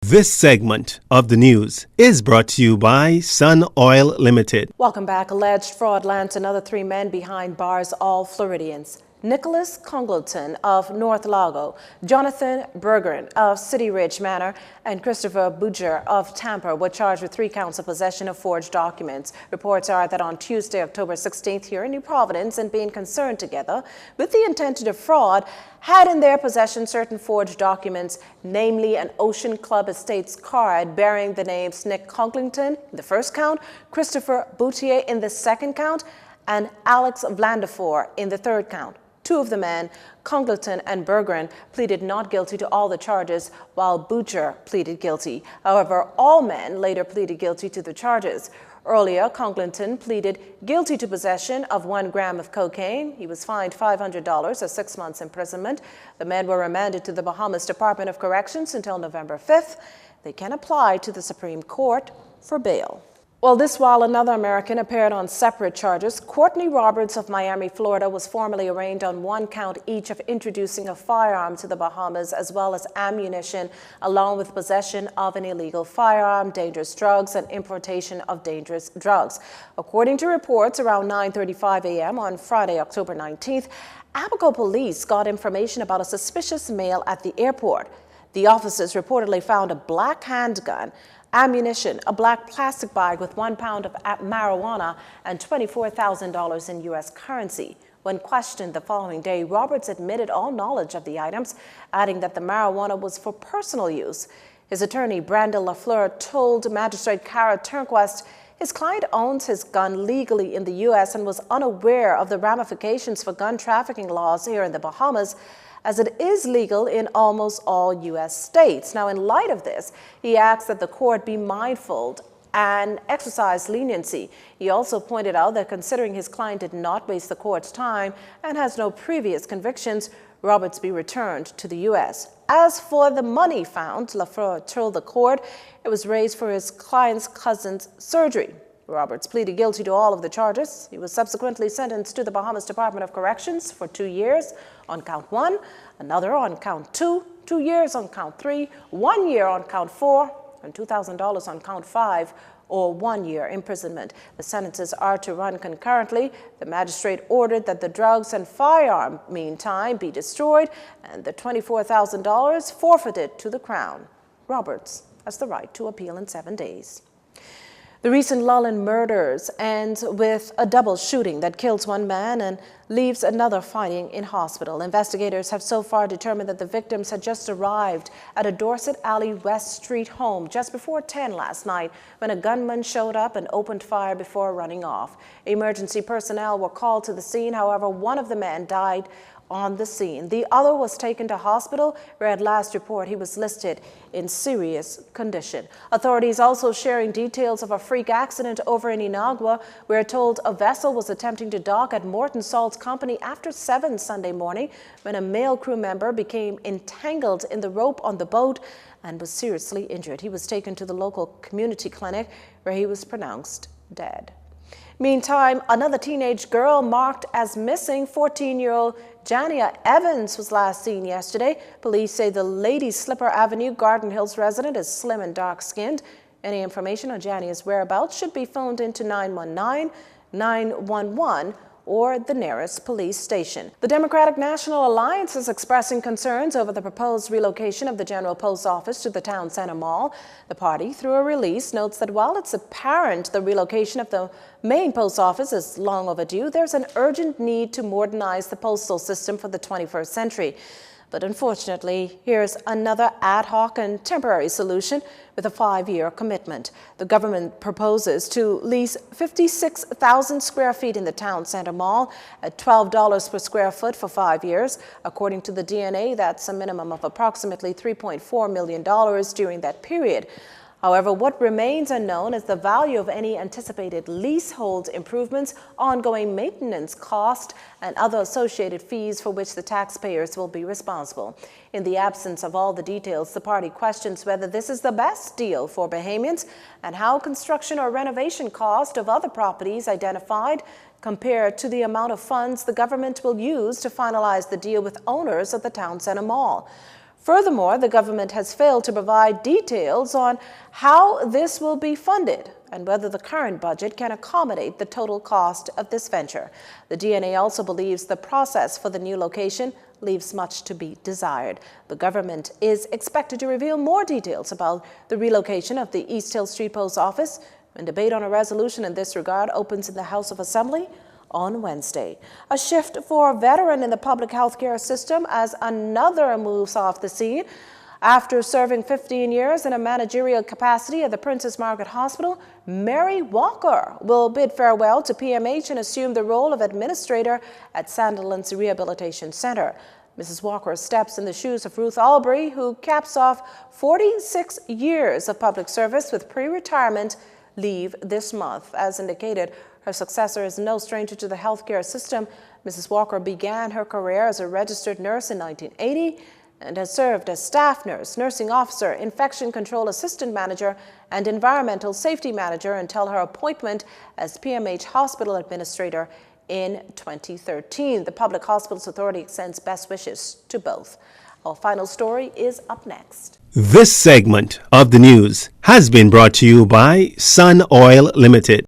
This segment of the news is brought to you by Sun Oil Limited. Welcome back. Alleged fraud lands another 3 men behind bars, all Floridians. Nicholas Congleton of North Lago, Jonathan Bergeron of City Ridge Manor, and Christopher Butcher of Tampa were charged with 3 counts of possession of forged documents. Reports are that on Tuesday, October 16th, here in New Providence, and being concerned together with the intent to defraud, had in their possession certain forged documents, namely an Ocean Club Estates card bearing the names Nick Congleton in the first count, Christopher Butcher in the second count, and Alex Vlandifor in the third count. 2 of the men, Congleton and Bergeron, pleaded not guilty to all the charges, while Butcher pleaded guilty. However, all men later pleaded guilty to the charges. Earlier, Congleton pleaded guilty to possession of 1 gram of cocaine. He was fined $500 or 6 months imprisonment. The men were remanded to the Bahamas Department of Corrections until November 5th. They can apply to the Supreme Court for bail. Well, this while another American appeared on separate charges. Courtney Roberts of Miami, Florida, was formally arraigned on 1 count each of introducing a firearm to the Bahamas, as well as ammunition, along with possession of an illegal firearm, dangerous drugs, and importation of dangerous drugs. According to reports, around 9:35 a.m. on Friday, October 19th, Abaco police got information about a suspicious male at the airport. The officers reportedly found a black handgun, ammunition, a black plastic bag with 1 pound of marijuana, and $24,000 in U.S. currency. When questioned the following day, Roberts admitted all knowledge of the items, adding that the marijuana was for personal use. His attorney, Brandon LaFleur, told Magistrate Cara Turnquest his client owns his gun legally in the U.S. and was unaware of the ramifications for gun trafficking laws here in the Bahamas, as it is legal in almost all U.S. states. Now, in light of this, he asks that the court be mindful and exercise leniency. He also pointed out that considering his client did not waste the court's time and has no previous convictions, Roberts be returned to the U.S. As for the money found, LaFleur told the court it was raised for his client's cousin's surgery. Roberts pleaded guilty to all of the charges. He was subsequently sentenced to the Bahamas Department of Corrections for 2 years on count 1, another on count 2, 2 years on count 3, 1 year on count 4, and $2,000 on count 5, or 1 year imprisonment. The sentences are to run concurrently. The magistrate ordered that the drugs and firearm, meantime, be destroyed and the $24,000 forfeited to the Crown. Roberts has the right to appeal in 7 days. The recent lull in murders ends with a double shooting that kills 1 man and leaves another fighting in hospital. Investigators have so far determined that the victims had just arrived at a Dorset Alley West Street home just before 10 last night when a gunman showed up and opened fire before running off. Emergency personnel were called to the scene. However, 1 of the men died on the scene. The other was taken to hospital, where at last report he was listed in serious condition. Authorities also sharing details of a freak accident over in Inagua. We're told a vessel was attempting to dock at Morton Salt Company after 7 Sunday morning when a male crew member became entangled in the rope on the boat and was seriously injured. He was taken to the local community clinic, where he was pronounced dead. Meantime, another teenage girl marked as missing, 14-year-old Jania Evans, was last seen yesterday. Police say the Lady Slipper Avenue Garden Hills resident is slim and dark-skinned. Any information on Jania's whereabouts should be phoned into 919, 911, or the nearest police station. The Democratic National Alliance is expressing concerns over the proposed relocation of the General Post Office to the Town Center Mall. The party, through a release, notes that while it's apparent the relocation of the main post office is long overdue, there's an urgent need to modernize the postal system for the 21st century. But unfortunately, here's another ad hoc and temporary solution with a 5-year commitment. The government proposes to lease 56,000 square feet in the Town Center Mall at $12 per square foot for 5 years. According to the DNA, that's a minimum of approximately $3.4 million during that period. However, what remains unknown is the value of any anticipated leasehold improvements, ongoing maintenance cost, and other associated fees for which the taxpayers will be responsible. In the absence of all the details, the party questions whether this is the best deal for Bahamians and how construction or renovation cost of other properties identified compared to the amount of funds the government will use to finalize the deal with owners of the Town Center Mall. Furthermore, the government has failed to provide details on how this will be funded and whether the current budget can accommodate the total cost of this venture. The DNA also believes the process for the new location leaves much to be desired. The government is expected to reveal more details about the relocation of the East Hill Street Post Office when debate on a resolution in this regard opens in the House of Assembly on Wednesday. A shift for a veteran in the public health care system as another moves off the scene. After serving 15 years in a managerial capacity at the Princess Margaret Hospital, Mary Walker will bid farewell to PMH and assume the role of administrator at Sandilands Rehabilitation Center. Mrs. Walker steps in the shoes of Ruth Albury, who caps off 46 years of public service with pre-retirement leave this month. As indicated, her successor is no stranger to the healthcare system. Mrs. Walker began her career as a registered nurse in 1980 and has served as staff nurse, nursing officer, infection control assistant manager, and environmental safety manager until her appointment as PMH hospital administrator in 2013. The Public Hospitals Authority extends best wishes to both. Our final story is up next. This segment of the news has been brought to you by Sun Oil Limited.